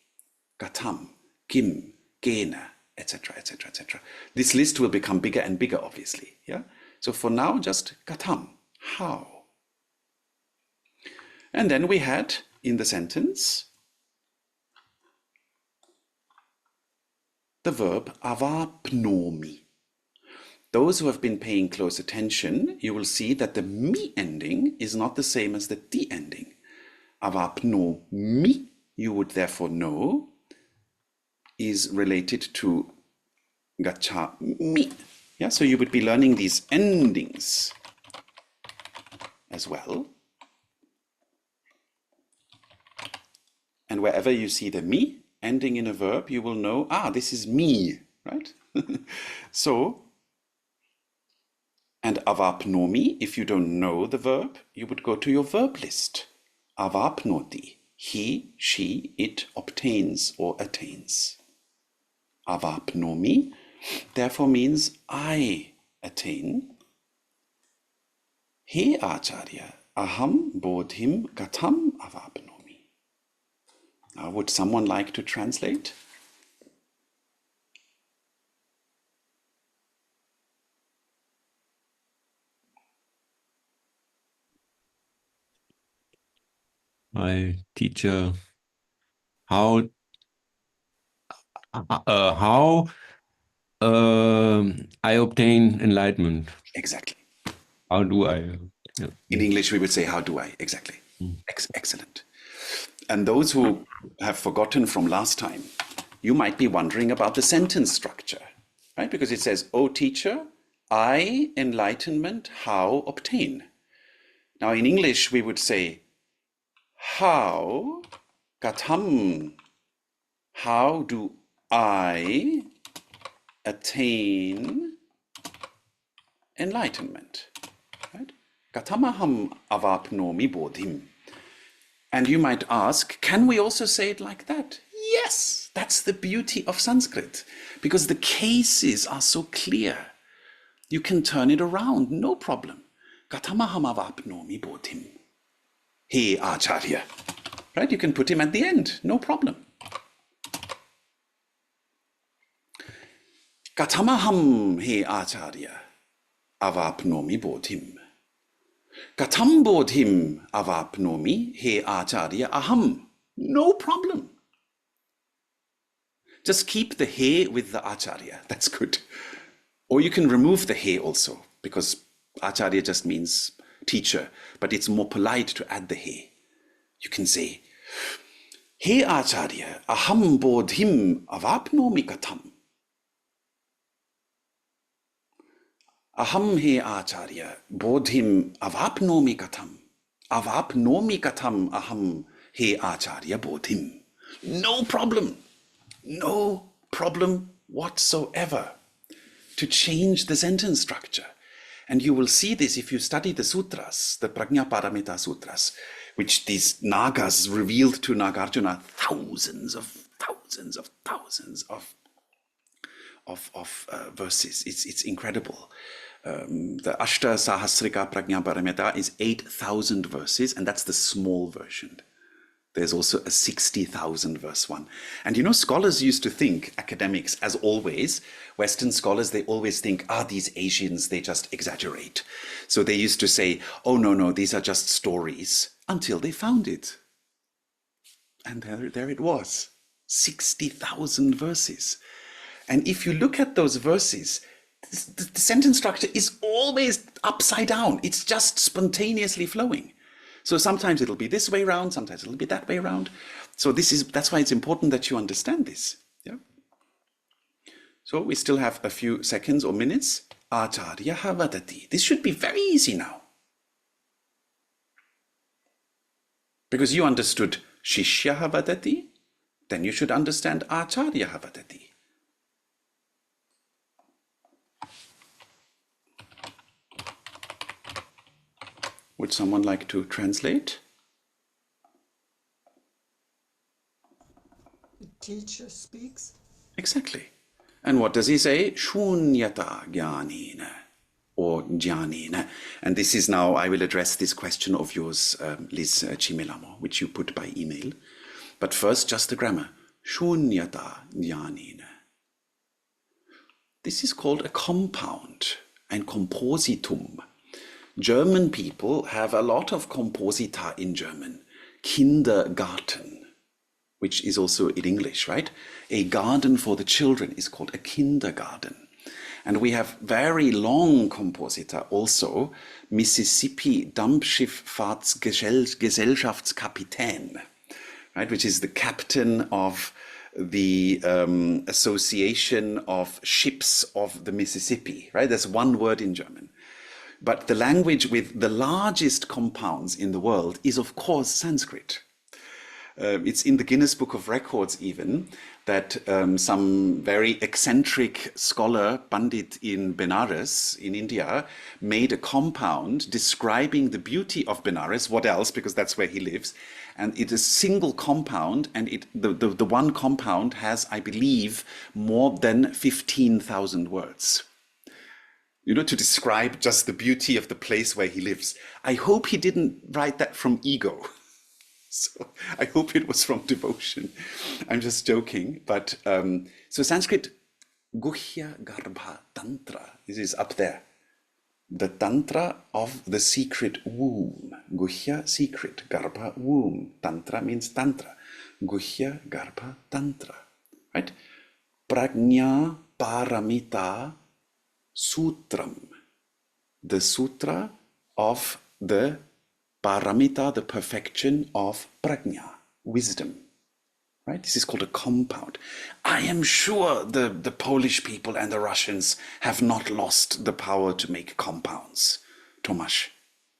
Speaker 1: Gatam, gim, gena, etc., etc., etc. This list will become bigger and bigger, obviously. Yeah. So for now, just gatam, how. And then we had in the sentence the verb avapnomi. Those who have been paying close attention, you will see that the mi ending is not the same as the di ending. Avapnomi, you would therefore know, is related to gachami. Yeah, so you would be learning these endings as well. And wherever you see the mi ending in a verb, you will know, this is me, right? So, and avapnomi, if you don't know the verb, you would go to your verb list. Avapnoti, he, she, it obtains or attains. Avapnomi therefore means I attain. He Acharya, aham bodhim gatam avapnomi. Now, would someone like to translate?
Speaker 2: My teacher, how I obtain enlightenment.
Speaker 1: Exactly.
Speaker 2: How do I? Yeah.
Speaker 1: In English, we would say, how do I? Exactly. Excellent. And those who have forgotten from last time, you might be wondering about the sentence structure, right? Because it says, O teacher, I enlightenment how obtain. Now in English, we would say, how gatam, how do I attain enlightenment, right? Gatamaham avapnomi bodhim. And you might ask, can we also say it like that? Yes, that's the beauty of Sanskrit, because the cases are so clear. You can turn it around, no problem. Gatamaham avapnomi bodhim. He Acharya. Right? You can put him at the end, no problem. Gatamaham he Acharya avapnomi bodhim. Gatam bodhim avapnomi he Acharya aham. No problem. Just keep the he with the Acharya. That's good. Or you can remove the he also, because acharya just means teacher, but it's more polite to add the he. You can say, he acharya, aham bodhim avapnomi katham. Aham he acharya, bodhim avapnomi katham. Avapnomi katham aham he acharya bodhim. No problem. No problem whatsoever to change the sentence structure. And you will see this if you study the sutras, the Prajnaparamita sutras, which these Nagas revealed to Nagarjuna thousands of verses. It's incredible. The Ashta Sahasrika Prajnaparamita is 8,000 verses, and that's the small version. There's also a 60,000 verse one. And you know, scholars used to think, academics, as always, Western scholars, they always think, these Asians, they just exaggerate. So they used to say, oh, no, these are just stories, until they found it. And there it was, 60,000 verses. And if you look at those verses, the sentence structure is always upside down. It's just spontaneously flowing. So sometimes it'll be this way around, sometimes it'll be that way around. So that's why it's important that you understand this. Yeah. So we still have a few seconds or minutes. Acharya vadati. This should be very easy now. Because you understood Shishya vadati, then you should understand Acharya vadati. Would someone like to translate?
Speaker 4: The teacher speaks.
Speaker 1: Exactly. And what does he say? Shunyata jnanena, or jnanena. And this is now, I will address this question of yours, Liz Chimilamo, which you put by email. But first, just the grammar. Shunyata jnanena. This is called a compound, ein Kompositum. German people have a lot of Komposita in German. Kindergarten, which is also in English, right? A garden for the children is called a Kindergarten. And we have very long Komposita also, Mississippi Dampfschifffahrtsgesellschaftskapitän, right? Which is the captain of the Association of Ships of the Mississippi, right? There's one word in German. But the language with the largest compounds in the world is, of course, Sanskrit. It's in the Guinness Book of Records even that some very eccentric scholar, Pandit in Benares, in India, made a compound describing the beauty of Benares. What else? Because that's where he lives. And it is a single compound, and the one compound has, I believe, more than 15,000 words. To describe just the beauty of the place where he lives. I hope he didn't write that from ego. So I hope it was from devotion. I'm just joking. But so Sanskrit, Guhya Garbha Tantra, this is up there. The Tantra of the secret womb. Guhya, secret. Garbha, womb. Tantra means Tantra. Guhya Garbha Tantra. Right? Prajna Paramita Sutram, the sutra of the paramita, the perfection of prajna, wisdom, right? This is called a compound. I am sure the Polish people and the Russians have not lost the power to make compounds. Tomasz,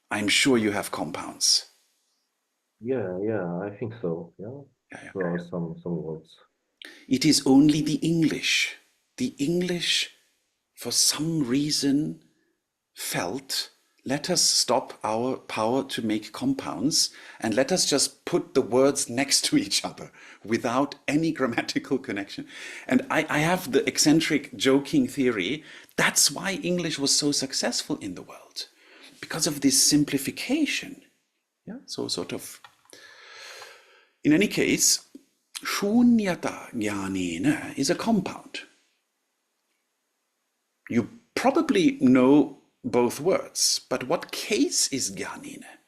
Speaker 1: I'm sure you have compounds.
Speaker 5: Yeah, I think so. Yeah, there are some words.
Speaker 1: It is only the English. The English, for some reason, felt, let us stop our power to make compounds and let us just put the words next to each other without any grammatical connection. And I have the eccentric joking theory, that's why English was so successful in the world, because of this simplification. Yeah, so sort of. In any case, shunyata jnanena is a compound. You probably know both words, but what case is jnanena?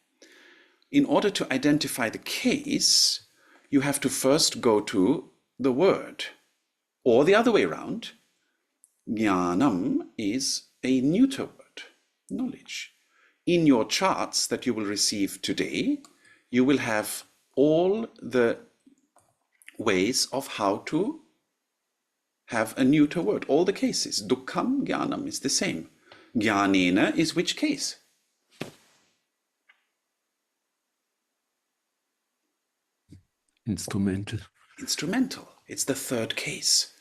Speaker 1: In order to identify the case, you have to first go to the word, or the other way around. Jnanam is a neuter word, knowledge. In your charts that you will receive today, you will have all the ways of how to have a neuter word, all the cases. Dukkham, jnanam is the same. Jnanena is which case?
Speaker 2: Instrumental.
Speaker 1: Instrumental. It's the third case.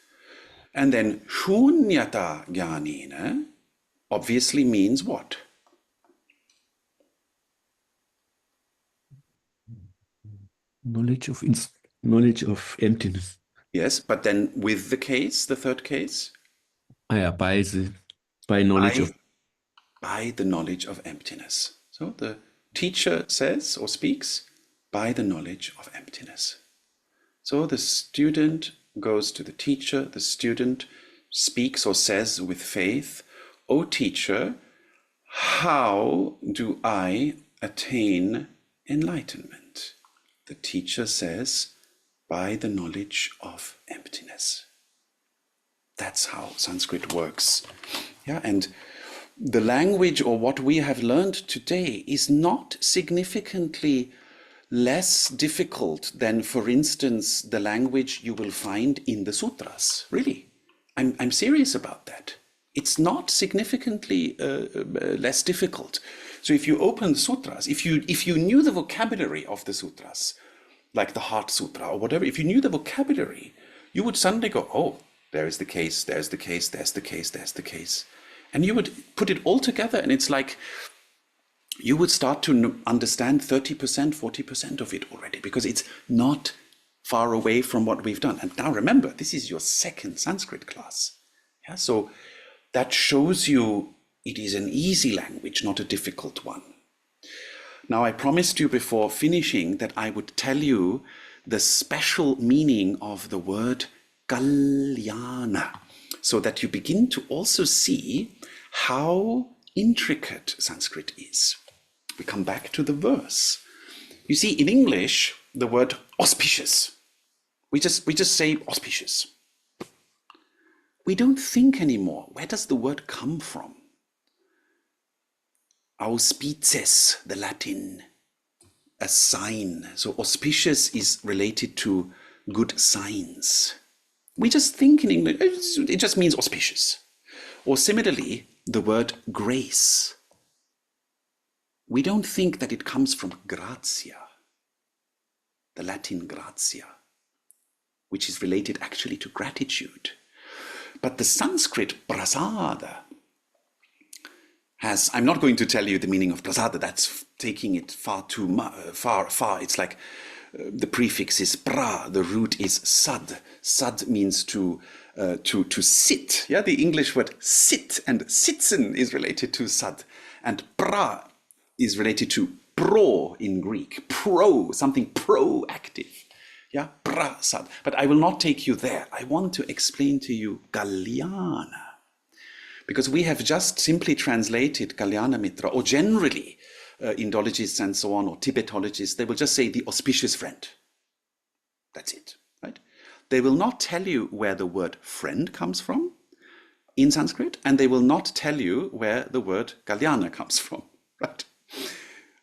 Speaker 1: And then shunyata jnanena obviously means what?
Speaker 2: Knowledge of emptiness.
Speaker 1: Yes, but then with the case, the third case,
Speaker 2: Ah ja, by knowledge of
Speaker 1: by the knowledge of emptiness. So the teacher says or speaks by the knowledge of emptiness. So the student goes to the teacher, the student speaks or says with faith, "O teacher, how do I attain enlightenment?" The teacher says, by the knowledge of emptiness. That's how Sanskrit works. Yeah, and the language, or what we have learned today, is not significantly less difficult than, for instance, the language you will find in the sutras. Really, I'm serious about that. It's not significantly less difficult. So if you open the sutras, if you knew the vocabulary of the sutras, like the Heart Sutra or whatever, if you knew the vocabulary, you would suddenly go, "Oh, there is the case, there's the case, there's the case, there's the case." And you would put it all together, and it's like you would start to understand 30%, 40% of it already, because it's not far away from what we've done. And now remember, this is your second Sanskrit class. Yeah, so that shows you it is an easy language, not a difficult one. Now, I promised you before finishing that I would tell you the special meaning of the word kalyana, so that you begin to also see how intricate Sanskrit is. We come back to the verse. You see, in English, the word auspicious, we just say auspicious. We don't think anymore. Where does the word come from? Auspices, the Latin, a sign. So auspicious is related to good signs. We just think in English, it just means auspicious. Or similarly, the word grace. We don't think that it comes from gratia, the Latin gratia, which is related actually to gratitude. But the Sanskrit prasada has, I'm not going to tell you the meaning of prasada, that's taking it far too far. It's like the prefix is pra, the root is sad. Sad means to sit. Yeah, the English word sit and sitzen is related to sad. And pra is related to pro in Greek. Pro, something proactive. Yeah, prasad. But I will not take you there. I want to explain to you kalyana. Because we have just simply translated Kalyana Mitra, or generally Indologists and so on, or Tibetologists, they will just say the auspicious friend. That's it, right? They will not tell you where the word friend comes from in Sanskrit, and they will not tell you where the word Kalyana comes from, right?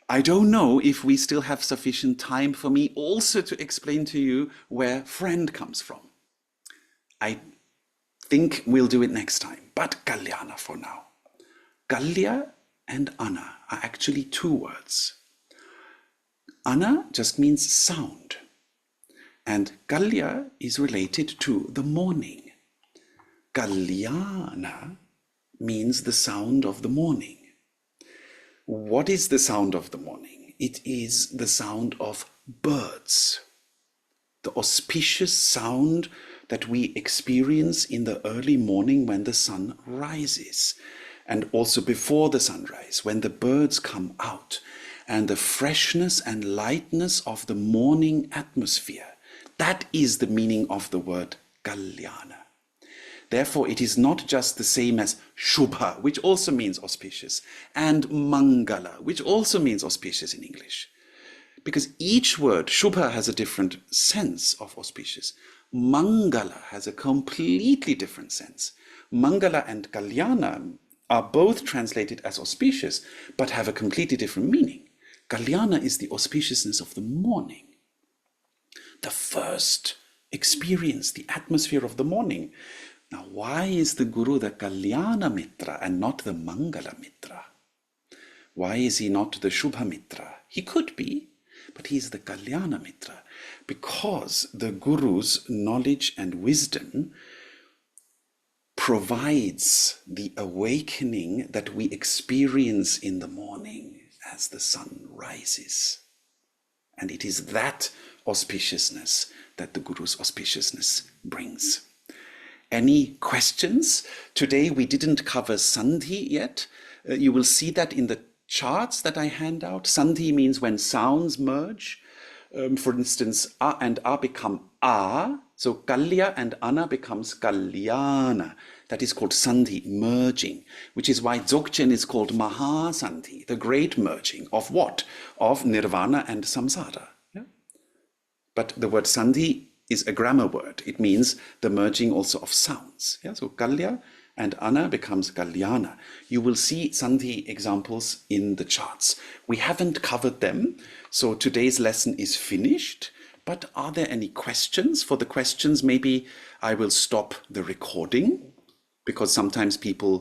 Speaker 1: I don't know if we still have sufficient time for me also to explain to you where friend comes from. I think we'll do it next time, but Kalyana for now. Kalya and Ana are actually two words. Ana just means sound, and Kalya is related to the morning. Kalyana means the sound of the morning. What is the sound of the morning? It is the sound of birds, the auspicious sound that we experience in the early morning when the sun rises, and also before the sunrise, when the birds come out, and the freshness and lightness of the morning atmosphere. That is the meaning of the word Kalyana. Therefore, it is not just the same as Shubha, which also means auspicious, and Mangala, which also means auspicious in English. Because each word, Shubha has a different sense of auspicious. Mangala has a completely different sense. Mangala and Kalyana are both translated as auspicious, but have a completely different meaning. Kalyana is the auspiciousness of the morning, the first experience, the atmosphere of the morning. Now, why is the Guru the Kalyana Mitra and not the Mangala Mitra? Why is he not the Shubha Mitra? He could be, but he's the Kalyana Mitra, because the Guru's knowledge and wisdom provides the awakening that we experience in the morning as the sun rises. And it is that auspiciousness that the Guru's auspiciousness brings. Any questions? Today we didn't cover Sandhi yet. You will see that in the charts that I hand out. Sandhi means when sounds merge. For instance, A and A become A. So Kalya and Ana becomes Kalyana. That is called Sandhi, merging, which is why Dzogchen is called Mahasandhi, the great merging of what? Of Nirvana and Samsara. Yeah? But the word Sandhi is a grammar word. It means the merging also of sounds. Yeah? So Kalya and Ana becomes Kalyana. You will see Sandhi examples in the charts. We haven't covered them, so today's lesson is finished. But are there any questions? For the questions, maybe I will stop the recording, because sometimes people